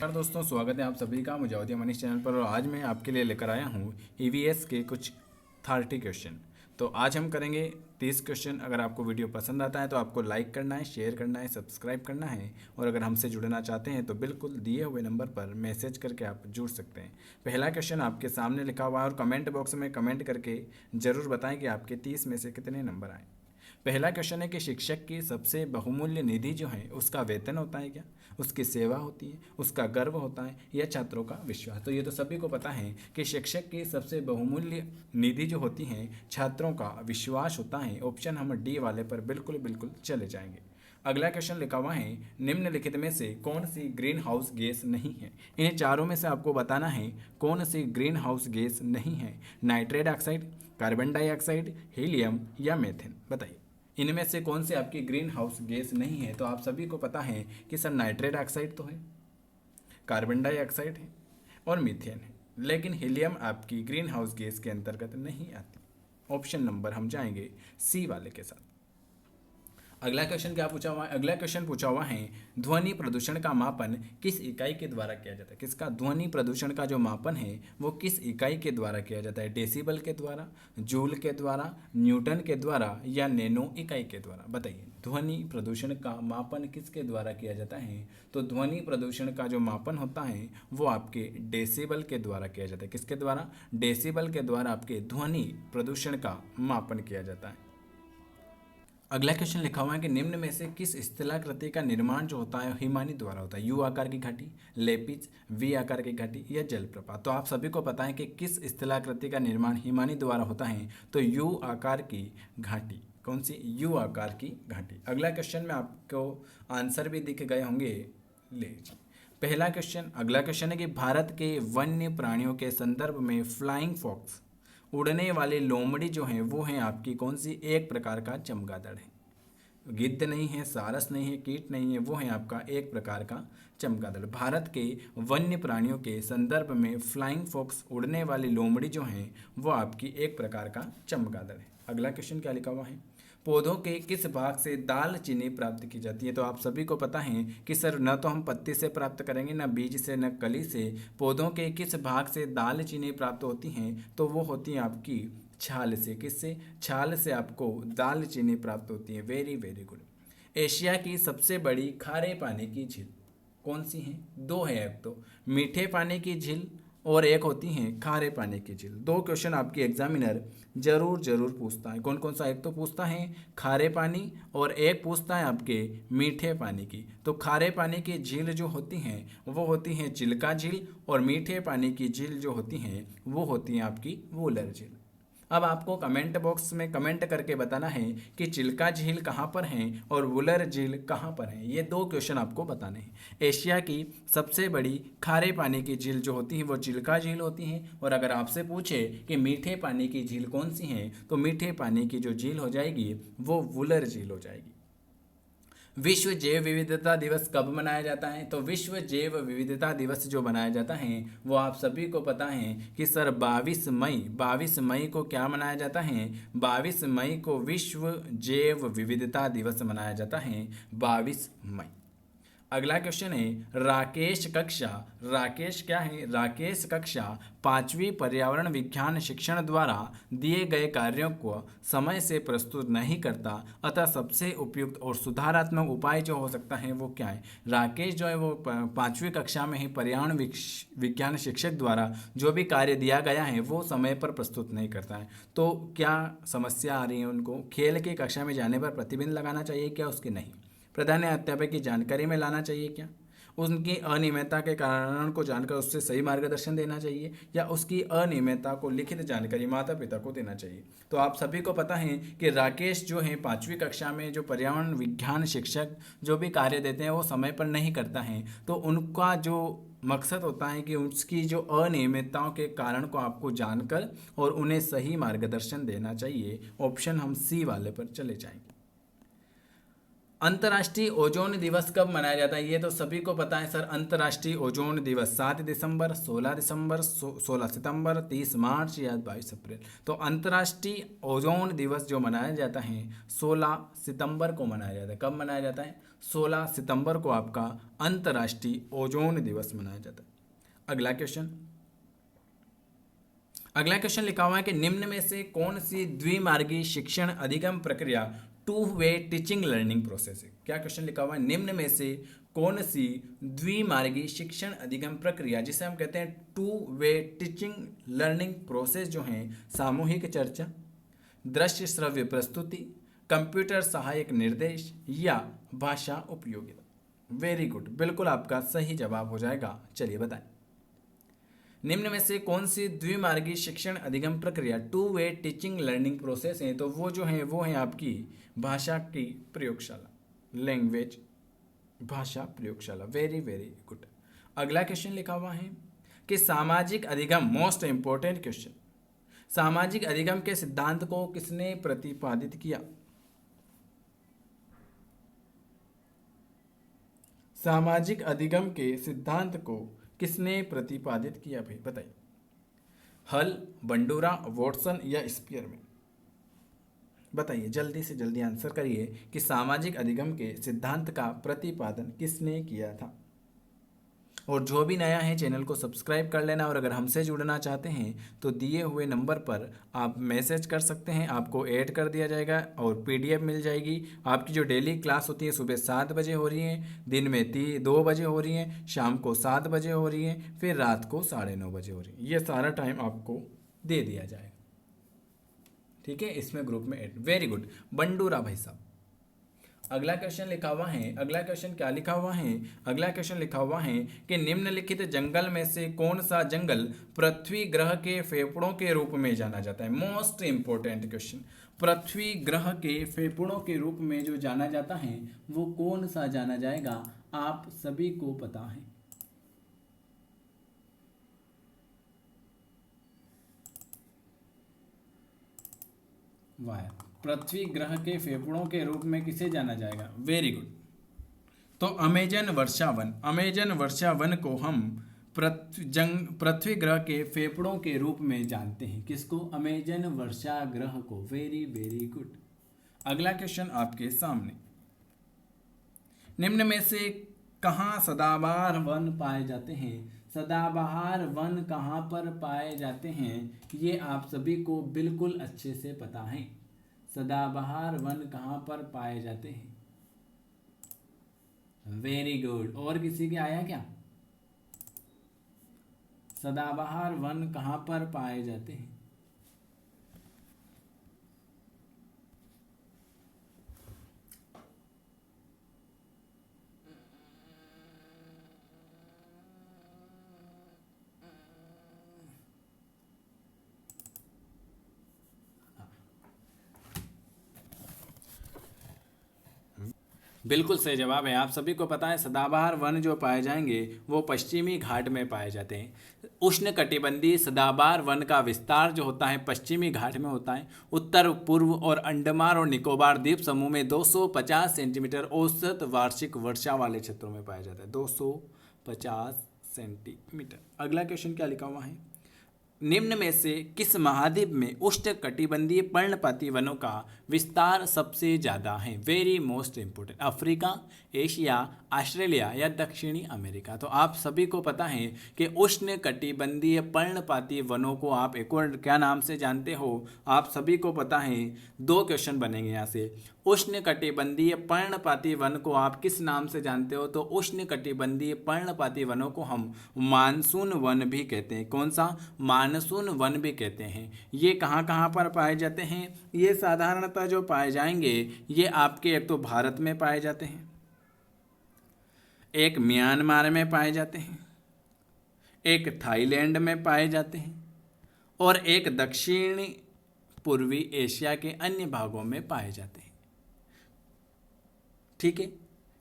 नमस्कार दोस्तों, स्वागत है आप सभी का मुजावदी मनीष चैनल पर। और आज मैं आपके लिए लेकर आया हूँ ईवीएस के कुछ 30 क्वेश्चन। तो आज हम करेंगे 30 क्वेश्चन। अगर आपको वीडियो पसंद आता है तो आपको लाइक करना है, शेयर करना है, सब्सक्राइब करना है। और अगर हमसे जुड़ना चाहते हैं तो बिल्कुल दिए हुए नंबर पर मैसेज करके आप जुड़ सकते हैं। पहला क्वेश्चन आपके सामने लिखा हुआ है और कमेंट बॉक्स में कमेंट करके ज़रूर बताएं कि आपके 30 में से कितने नंबर आए। पहला क्वेश्चन है कि शिक्षक की सबसे बहुमूल्य निधि जो है उसका वेतन होता है क्या, उसकी सेवा होती है, उसका गर्व होता है, या छात्रों का विश्वास। तो ये तो सभी को पता है कि शिक्षक की सबसे बहुमूल्य निधि जो होती है छात्रों का विश्वास होता है। ऑप्शन हम डी वाले पर बिल्कुल बिल्कुल चले जाएंगे। अगला क्वेश्चन लिखा हुआ है, निम्नलिखित में से कौन सी ग्रीन हाउस गैस नहीं है। इन चारों में से आपको बताना है कौन सी ग्रीन हाउस गैस नहीं है। Nitrate oxide, carbon dioxide, helium या मीथेन। बताइए इनमें से कौन सी आपकी ग्रीन हाउस गैस नहीं है। तो आप सभी को पता है कि सर नाइट्रेट ऑक्साइड तो है, कार्बन डाइऑक्साइड है और मीथेन है, लेकिन हीलियम आपकी ग्रीन हाउस गैस के अंतर्गत नहीं आती। ऑप्शन नंबर हम जाएंगे सी वाले के साथ। अगला क्वेश्चन क्या पूछा हुआ है? अगला क्वेश्चन पूछा हुआ है, ध्वनि प्रदूषण का मापन किस इकाई के द्वारा किया जाता है। किसका ध्वनि प्रदूषण का जो मापन है वो किस इकाई के द्वारा किया जाता है। डेसिबल के द्वारा, जूल के द्वारा, न्यूटन के द्वारा या नैनो इकाई के द्वारा। बताइए ध्वनि प्रदूषण का मापन किसके द्वारा किया जाता है। तो ध्वनि प्रदूषण का जो मापन होता है वो आपके डेसिबल के द्वारा किया जाता है। किसके द्वारा? डेसिबल के द्वारा आपके ध्वनि प्रदूषण का मापन किया जाता है। अगला क्वेश्चन लिखा हुआ है कि निम्न में से किस स्थलाकृति का निर्माण जो होता है हिमानी द्वारा होता है। यू आकार की घाटी, लेपिज, वी आकार की घाटी या जलप्रपात। तो आप सभी को पता है कि किस स्थलाकृति का निर्माण हिमानी द्वारा होता है। तो यू आकार की घाटी। कौन सी? यू आकार की घाटी। अगला क्वेश्चन में आपको आंसर भी दिख गए होंगे। ले पहला क्वेश्चन, अगला क्वेश्चन है कि भारत के वन्य प्राणियों के संदर्भ में फ्लाइंग फॉक्स, उड़ने वाली लोमड़ी जो है वो है आपकी कौन सी? एक प्रकार का चमगादड़ है। गिद्ध नहीं है, सारस नहीं है, कीट नहीं है, वो है आपका एक प्रकार का चमगादड़। भारत के वन्य प्राणियों के संदर्भ में फ्लाइंग फॉक्स, उड़ने वाली लोमड़ी जो है वो आपकी एक प्रकार का चमगादड़ है। अगला क्वेश्चन क्या लिखा हुआ है? पौधों के किस भाग से दाल चीनी प्राप्त की जाती है। तो आप सभी को पता है कि सर न तो हम पत्ती से प्राप्त करेंगे, न बीज से, न कली से। पौधों के किस भाग से दाल चीनी प्राप्त होती हैं? तो वो होती है आपकी छाल से। किससे? छाल से आपको दाल चीनी प्राप्त होती है। Very very good. एशिया की सबसे बड़ी खारे पानी की झील कौन सी है? दो है, एक तो मीठे पानी की झील और एक होती है खारे पानी की झील। दो क्वेश्चन आपकी एग्जामिनर जरूर जरूर पूछता है। कौन कौन सा? एक तो पूछता है खारे पानी और एक पूछता है आपके मीठे पानी की। तो खारे पानी की झील जो होती हैं वो होती हैं चिल्का झील, और मीठे पानी की झील जो होती हैं वो होती हैं आपकी वूलर झील। अब आपको कमेंट बॉक्स में कमेंट करके बताना है कि चिल्का झील कहाँ पर है और वुलर झील कहाँ पर है। ये दो क्वेश्चन आपको बताने हैं। एशिया की सबसे बड़ी खारे पानी की झील जो होती है वो चिल्का झील होती है। और अगर आपसे पूछे कि मीठे पानी की झील कौन सी है तो मीठे पानी की जो झील हो जाएगी वो वुलर झील हो जाएगी। विश्व जैव विविधता दिवस कब मनाया जाता है? तो विश्व जैव विविधता दिवस जो मनाया जाता है वो आप सभी को पता है कि सर 22 मई को क्या मनाया जाता है? 22 मई को विश्व जैव विविधता दिवस मनाया जाता है, 22 मई। अगला क्वेश्चन है राकेश क्या है? राकेश कक्षा 5वीं पर्यावरण विज्ञान शिक्षण द्वारा दिए गए कार्यों को समय से प्रस्तुत नहीं करता, अतः सबसे उपयुक्त और सुधारात्मक उपाय जो हो सकता है वो क्या है? राकेश जो है वो 5वीं कक्षा में ही पर्यावरण विज्ञान शिक्षक द्वारा जो भी कार्य दिया गया है वो समय पर प्रस्तुत नहीं करता है। तो क्या समस्या आ रही है उनको? खेल की कक्षा में जाने पर प्रतिबंध लगाना चाहिए क्या? उसके नहीं। प्रधान अध्यापक की जानकारी में लाना चाहिए क्या? उनकी अनियमितता के कारण को जानकर उससे सही मार्गदर्शन देना चाहिए, या उसकी अनियमितता को लिखित जानकारी माता पिता को देना चाहिए। तो आप सभी को पता है कि राकेश जो है 5वीं कक्षा में जो पर्यावरण विज्ञान शिक्षक जो भी कार्य देते हैं वो समय पर नहीं करता है। तो उनका जो मकसद होता है कि उसकी जो अनियमितताओं के कारण को आपको जानकर और उन्हें सही मार्गदर्शन देना चाहिए। ऑप्शन हम सी वाले पर चले जाएंगे। अंतर्राष्ट्रीय ओजोन दिवस कब मनाया जाता है? ये तो सभी को पता है सर। अंतर्राष्ट्रीय ओजोन दिवस 7 दिसंबर, 16 दिसंबर, 16 सितंबर, 30 मार्च या 22 अप्रैल। तो अंतर्राष्ट्रीय ओजोन दिवस जो मनाया जाता है 16 सितंबर को मनाया जाता है। कब मनाया जाता है? 16 सितंबर को आपका अंतर्राष्ट्रीय ओजोन दिवस मनाया जाता है। अगला क्वेश्चन लिखा हुआ है कि निम्न में से कौन सी द्विमार्गी शिक्षण अधिगम प्रक्रिया two way teaching learning process है? क्या क्वेश्चन लिखा हुआ है? निम्न में से कौन सी द्विमार्गी शिक्षण अधिगम प्रक्रिया, जिसे हम कहते हैं two way teaching learning process, जो है सामूहिक चर्चा, दृश्य श्रव्य प्रस्तुति, कंप्यूटर सहायक निर्देश या भाषा उपयोगिता? वेरी गुड, बिल्कुल आपका सही जवाब हो जाएगा। चलिए बताएं, निम्न में से कौन सी द्विमार्गी शिक्षण अधिगम प्रक्रिया two way teaching learning process है? तो वो जो है वो है आपकी भाषा की प्रयोगशाला, लैंग्वेज भाषा प्रयोगशाला। Very very good. अगला क्वेश्चन लिखा हुआ है कि सामाजिक अधिगम, मोस्ट इंपॉर्टेंट क्वेश्चन, सामाजिक अधिगम के सिद्धांत को किसने प्रतिपादित किया? सामाजिक अधिगम के सिद्धांत को किसने प्रतिपादित किया भाई? बताइए। हल, बंडूरा, वॉटसन या स्पीयर में? बताइए, जल्दी से जल्दी आंसर करिए कि सामाजिक अधिगम के सिद्धांत का प्रतिपादन किसने किया था। और जो भी नया है चैनल को सब्सक्राइब कर लेना, और अगर हमसे जुड़ना चाहते हैं तो दिए हुए नंबर पर आप मैसेज कर सकते हैं, आपको ऐड कर दिया जाएगा और पीडीएफ मिल जाएगी। आपकी जो डेली क्लास होती है सुबह 7 बजे हो रही है, दिन में 2 बजे हो रही है, शाम को 7 बजे हो रही है, फिर रात को 9:30 बजे हो रही है। ये सारा टाइम आपको दे दिया जाएगा, ठीक है? इसमें ग्रुप में ऐड। वेरी गुड बंडूरा भाई साहब। अगला क्वेश्चन लिखा हुआ है, अगला क्वेश्चन क्या लिखा हुआ है? अगला क्वेश्चन लिखा हुआ है कि निम्नलिखित जंगल में से कौन सा जंगल पृथ्वी ग्रह के फेफड़ों के रूप में जाना जाता है? Most important question. पृथ्वी ग्रह के फेफड़ों के रूप में जो जाना जाता है वो कौन सा जाना जाएगा? आप सभी को पता है। वाह, पृथ्वी ग्रह के फेफड़ों के रूप में किसे जाना जाएगा? Very good. तो अमेजन वर्षावन, अमेजन वर्षावन को हम पृथ्वी ग्रह के फेफड़ों के रूप में जानते हैं। किसको? अमेजन वर्षा ग्रह को। Very very good. अगला क्वेश्चन आपके सामने, निम्न में से कहाँ सदाबहार वन पाए जाते हैं? सदाबहार वन कहाँ पर पाए जाते हैं ये आप सभी को बिल्कुल अच्छे से पता है। सदाबहार वन कहाँ पर पाए जाते हैं? Very good. और किसी के आया क्या? सदाबहार वन कहाँ पर पाए जाते हैं? बिल्कुल सही जवाब है। आप सभी को पता है सदाबहार वन जो पाए जाएंगे वो पश्चिमी घाट में पाए जाते हैं। उष्णकटिबंधीय सदाबहार वन का विस्तार जो होता है पश्चिमी घाट में होता है। उत्तर पूर्व और अंडमान और निकोबार द्वीप समूह में 250 सेंटीमीटर औसत वार्षिक वर्षा वाले क्षेत्रों में पाया जाता है। 250 सेंटीमीटर। अगला क्वेश्चन क्या लिखा हुआ है? निम्न में से किस महाद्वीप में उष्णकटिबंधीय पर्णपाती वनों का विस्तार सबसे ज़्यादा है? Very most important. Africa, Asia, Australia या दक्षिणी अमेरिका? तो आप सभी को पता है कि उष्णकटिबंधीय पर्णपाती वनों को आप एक और क्या नाम से जानते हो? आप सभी को पता है, 2 क्वेश्चन बनेंगे यहाँ से। उष्णकटिबंधीय पर्णपाती वन को आप किस नाम से जानते हो? तो उष्णकटिबंधीय पर्णपाती वनों को हम मानसून वन भी कहते हैं। कौन सा? मानसून वन भी कहते हैं। ये कहाँ कहाँ पर पाए जाते हैं? ये साधारणतः जो पाए जाएंगे ये आपके एक तो भारत में पाए जाते हैं, एक म्यांमार में पाए जाते हैं, एक थाईलैंड में पाए जाते हैं और एक दक्षिणी पूर्वी एशिया के अन्य भागों में पाए जाते हैं। ठीक है।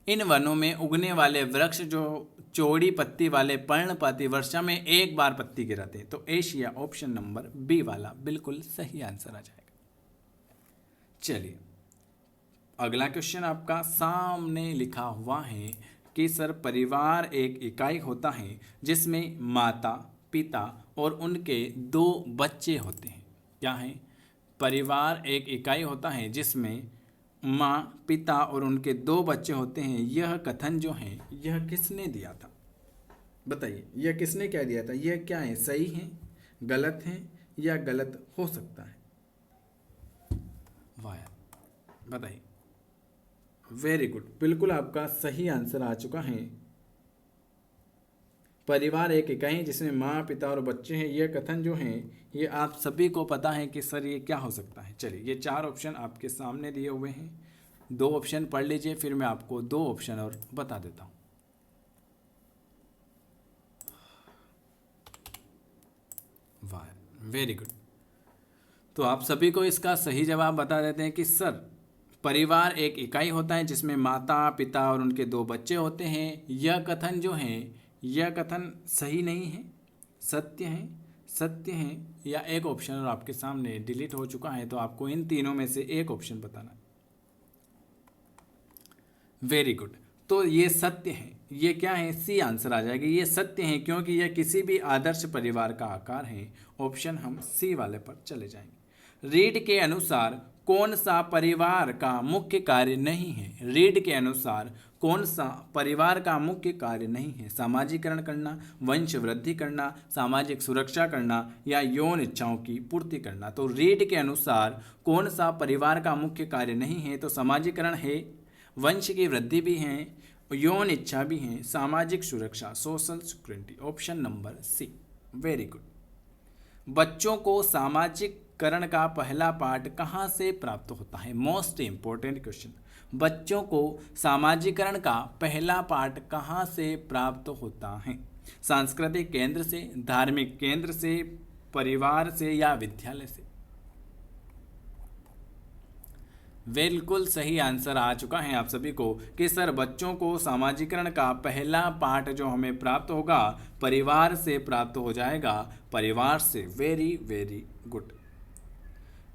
इन वनों में उगने वाले वृक्ष जो चौड़ी पत्ती वाले पर्णपाती वर्षा में एक बार पत्ती गिराते हैं। तो एशिया, ऑप्शन नंबर बी वाला बिल्कुल सही आंसर आ जाएगा। चलिए अगला क्वेश्चन आपका सामने लिखा हुआ है कि सर परिवार एक इकाई होता है जिसमें माता पिता और उनके 2 बच्चे होते हैं। क्या है? परिवार एक इकाई होता है जिसमें माँ पिता और उनके 2 बच्चे होते हैं। यह कथन जो है यह किसने दिया था? बताइए, यह किसने क्या दिया था? यह क्या है? सही है, गलत है या गलत हो सकता है? वाह यार, बताइए। वेरी गुड, बिल्कुल आपका सही आंसर आ चुका है। परिवार एक इकाई है जिसमें माँ पिता और बच्चे हैं। यह कथन जो है ये आप सभी को पता है कि सर ये क्या हो सकता है। चलिए, ये 4 ऑप्शन आपके सामने दिए हुए हैं, 2 ऑप्शन पढ़ लीजिए, फिर मैं आपको 2 ऑप्शन और बता देता हूँ। वाह, वेरी गुड। तो आप सभी को इसका सही जवाब बता देते हैं कि सर परिवार एक इकाई होता है जिसमें माता पिता और उनके 2 बच्चे होते हैं। यह कथन जो है यह कथन सही नहीं है, सत्य है, सत्य है या एक ऑप्शन और आपके सामने डिलीट हो चुका है। तो आपको इन तीनों में से एक ऑप्शन बताना है। वेरी गुड, तो ये सत्य है। ये क्या है? सी आंसर आ जाएगा। ये सत्य है क्योंकि यह किसी भी आदर्श परिवार का आकार है। ऑप्शन हम सी वाले पर चले जाएंगे। रीड के अनुसार कौन सा परिवार का मुख्य कार्य नहीं है? रीड के अनुसार कौन सा परिवार का मुख्य कार्य नहीं है? सामाजिकरण करना, वंश वृद्धि करना, सामाजिक सुरक्षा करना या यौन इच्छाओं की पूर्ति करना। तो रीड के अनुसार कौन सा परिवार का मुख्य कार्य नहीं है? तो सामाजिकरण है, वंश की वृद्धि भी है, यौन इच्छा भी है, सामाजिक सुरक्षा, social security. Option number C. Very good. बच्चों को सामाजिकरण का पहला पाठ कहाँ से प्राप्त होता है? Most important question. बच्चों को सामाजिकरण का पहला पाठ कहाँ से प्राप्त होता है? सांस्कृतिक केंद्र से, धार्मिक केंद्र से, परिवार से या विद्यालय से? बिल्कुल सही आंसर आ चुका है आप सभी को कि सर बच्चों को सामाजिकरण का पहला पाठ जो हमें प्राप्त होगा परिवार से प्राप्त हो जाएगा, परिवार से। Very very good.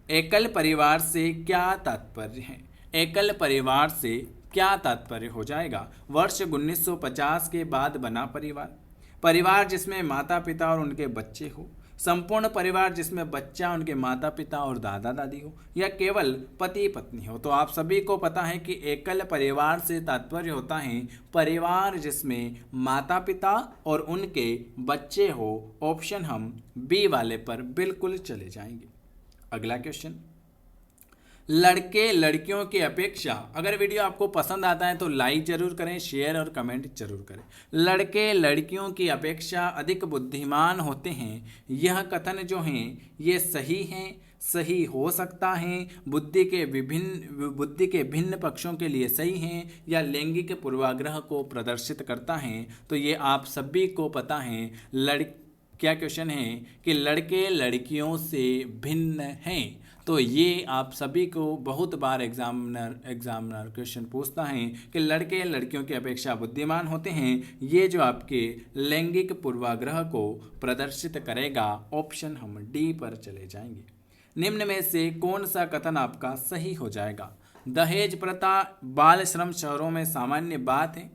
एकल परिवार से क्या तात्पर्य है? एकल परिवार से क्या तात्पर्य हो जाएगा? वर्ष 1950 के बाद बना परिवार, परिवार जिसमें माता पिता और उनके बच्चे हो, संपूर्ण परिवार जिसमें बच्चा, उनके माता पिता और दादा दादी हो, या केवल पति पत्नी हो। तो आप सभी को पता है कि एकल परिवार से तात्पर्य होता है परिवार जिसमें माता पिता और उनके बच्चे हो। ऑप्शन हम बी वाले पर बिल्कुल चले जाएंगे। अगला क्वेश्चन, लड़के लड़कियों की अपेक्षा, अगर वीडियो आपको पसंद आता है तो लाइक जरूर करें, शेयर और कमेंट जरूर करें। लड़के लड़कियों की अपेक्षा अधिक बुद्धिमान होते हैं, यह कथन जो हैं ये सही हैं, सही हो सकता है, बुद्धि के भिन्न पक्षों के लिए सही हैं या लैंगिक पूर्वाग्रह को प्रदर्शित करता है? तो ये आप सभी को पता है क्या क्वेश्चन है कि लड़के लड़कियों से भिन्न हैं। तो ये आप सभी को बहुत बार एग्जामिनर क्वेश्चन पूछता है कि लड़के लड़कियों की अपेक्षा बुद्धिमान होते हैं। ये जो आपके लैंगिक पूर्वाग्रह को प्रदर्शित करेगा। ऑप्शन हम डी पर चले जाएंगे। निम्न में से कौन सा कथन आपका सही हो जाएगा? दहेज प्रथा, बाल श्रम शहरों में सामान्य बात है।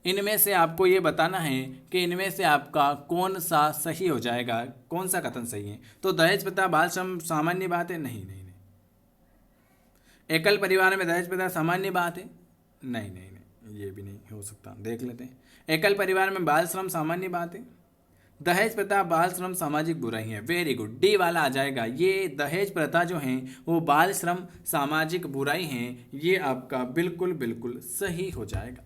इनमें से आपको ये बताना है कि इनमें से आपका कौन सा सही हो जाएगा, कौन सा कथन सही है। तो दहेज प्रथा बाल श्रम सामान्य बात है? नहीं नहीं नहीं। एकल परिवार में दहेज प्रथा सामान्य बात है? नहीं नहीं नहीं, ये भी नहीं हो सकता। देख लेते हैं। एकल परिवार में बाल श्रम सामान्य बात है। दहेज प्रथा बाल श्रम सामाजिक बुराई है। वेरी गुड, डी वाला आ जाएगा। ये दहेज प्रथा जो है वो बाल श्रम सामाजिक बुराई है। ये आपका बिल्कुल बिल्कुल सही हो जाएगा।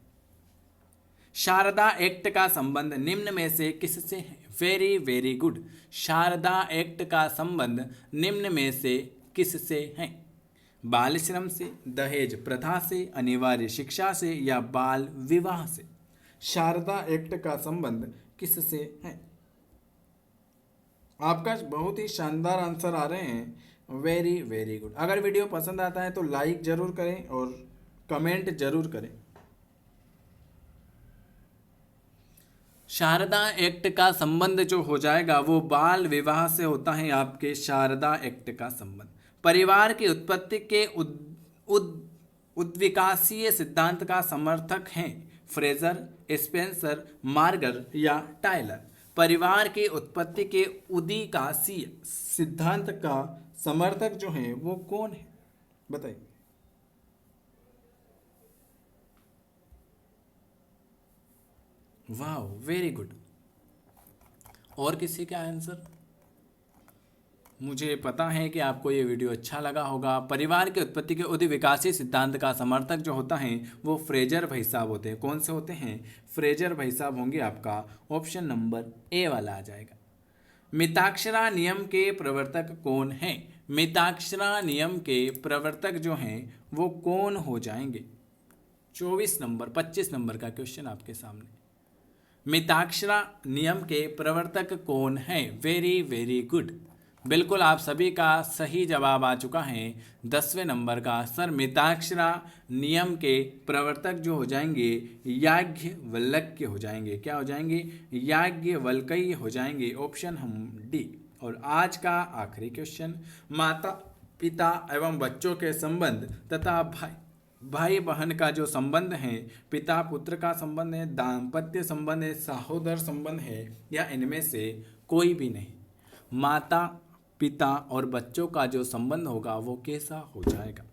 शारदा एक्ट का संबंध निम्न में से किससे है? Very very good. Sharda act का संबंध निम्न में से किससे है? बाल श्रम से, दहेज प्रथा से, अनिवार्य शिक्षा से या बाल विवाह से? शारदा एक्ट का संबंध किससे है? आपका बहुत ही शानदार आंसर आ रहे हैं। Very very good. अगर वीडियो पसंद आता है तो लाइक जरूर करें और कमेंट जरूर करें। शारदा एक्ट का संबंध जो हो जाएगा वो बाल विवाह से होता है। आपके शारदा एक्ट का संबंध परिवार की उत्पत्ति के उद्विकासीय सिद्धांत का समर्थक हैं? फ्रेजर, स्पेंसर, मार्गर या टायलर? परिवार की उत्पत्ति के उद्विकासीय सिद्धांत का समर्थक जो है वो कौन है, बताइए। वाह, वेरी गुड। और किसी का आंसर? मुझे पता है कि आपको ये वीडियो अच्छा लगा होगा। परिवार की उत्पत्ति के उद्विकासीय सिद्धांत का समर्थक जो होता है वो फ्रेजर भाई साहब होते हैं। कौन से होते हैं? फ्रेजर भाई साहब होंगे। आपका ऑप्शन नंबर ए वाला आ जाएगा। मिताक्षरा नियम के प्रवर्तक कौन हैं? मिताक्षरा नियम के प्रवर्तक जो हैं वो कौन हो जाएंगे? 25 नंबर का क्वेश्चन आपके सामने। मिताक्षरा नियम के प्रवर्तक कौन हैं? Very very good. बिल्कुल आप सभी का सही जवाब आ चुका है 10वें नंबर का। सर मिताक्षरा नियम के प्रवर्तक जो हो जाएंगे याज्ञवल्क्य हो जाएंगे। क्या हो जाएंगे? याज्ञवल्क्य हो जाएंगे। ऑप्शन हम डी। और आज का आखिरी क्वेश्चन, माता पिता एवं बच्चों के संबंध तथा भाई बहन का जो संबंध है, पिता पुत्र का संबंध है, दाम्पत्य संबंध है, सहोदर संबंध है, या इनमें से कोई भी नहीं? माता पिता और बच्चों का जो संबंध होगा वो कैसा हो जाएगा?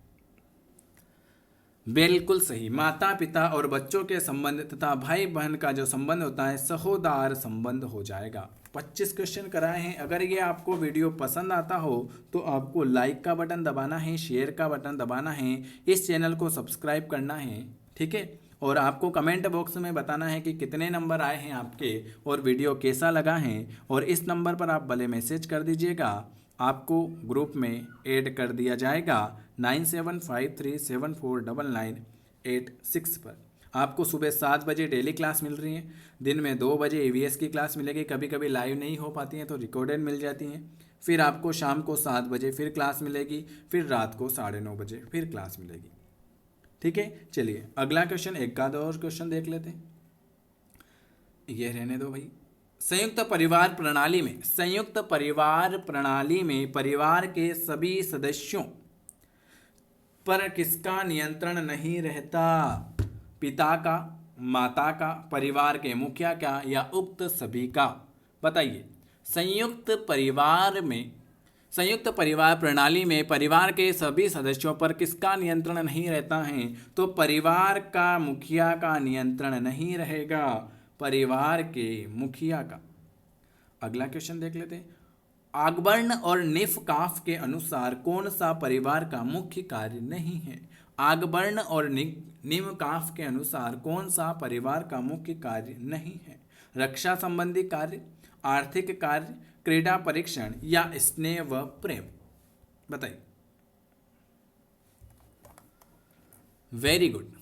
बिल्कुल सही, माता पिता और बच्चों के संबंध तथा भाई बहन का जो संबंध होता है सहोदर संबंध हो जाएगा। 25 क्वेश्चन कराए हैं। अगर ये आपको वीडियो पसंद आता हो तो आपको लाइक का बटन दबाना है, शेयर का बटन दबाना है, इस चैनल को सब्सक्राइब करना है, ठीक है। और आपको कमेंट बॉक्स में बताना है कि कितने नंबर आए हैं आपके और वीडियो कैसा लगा है। और इस नंबर पर आप भले मैसेज कर दीजिएगा, आपको ग्रुप में ऐड कर दिया जाएगा 9753749986 पर। आपको सुबह 7 बजे डेली क्लास मिल रही है, दिन में 2 बजे EVS की क्लास मिलेगी। कभी कभी लाइव नहीं हो पाती हैं तो रिकॉर्डेड मिल जाती हैं। फिर आपको शाम को 7 बजे फिर क्लास मिलेगी, फिर रात को 9:30 बजे फिर क्लास मिलेगी, ठीक है। चलिए अगला क्वेश्चन, एक आध और क्वेश्चन देख लेते हैं। ये रहने दो भाई। संयुक्त परिवार प्रणाली में परिवार के सभी सदस्यों पर किसका नियंत्रण नहीं रहता? पिता का, माता का, परिवार के मुखिया का, या उक्त सभी का? बताइए। संयुक्त परिवार प्रणाली में परिवार के सभी सदस्यों पर किसका नियंत्रण नहीं रहता है? तो परिवार का मुखिया का नियंत्रण नहीं रहेगा, परिवार के मुखिया का। अगला क्वेश्चन देख लेते हैं। आगबर्न और निफ काफ के अनुसार कौन सा परिवार का मुख्य कार्य नहीं है? आगबर्न और निम काफ के अनुसार कौन सा परिवार का मुख्य कार्य नहीं है? रक्षा संबंधी कार्य, आर्थिक कार्य, क्रीड़ा परीक्षण, या स्नेह व प्रेम? बताइए। Very good.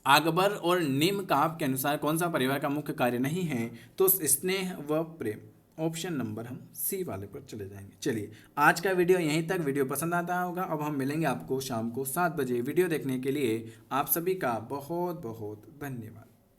अकबर और निम काफ के अनुसार कौन सा परिवार का मुख्य कार्य नहीं है? तो स्नेह व प्रेम। ऑप्शन नंबर हम सी वाले पर चले जाएंगे। चलिए आज का वीडियो यहीं तक। वीडियो पसंद आता होगा। अब हम मिलेंगे आपको शाम को 7 बजे। वीडियो देखने के लिए आप सभी का बहुत बहुत धन्यवाद।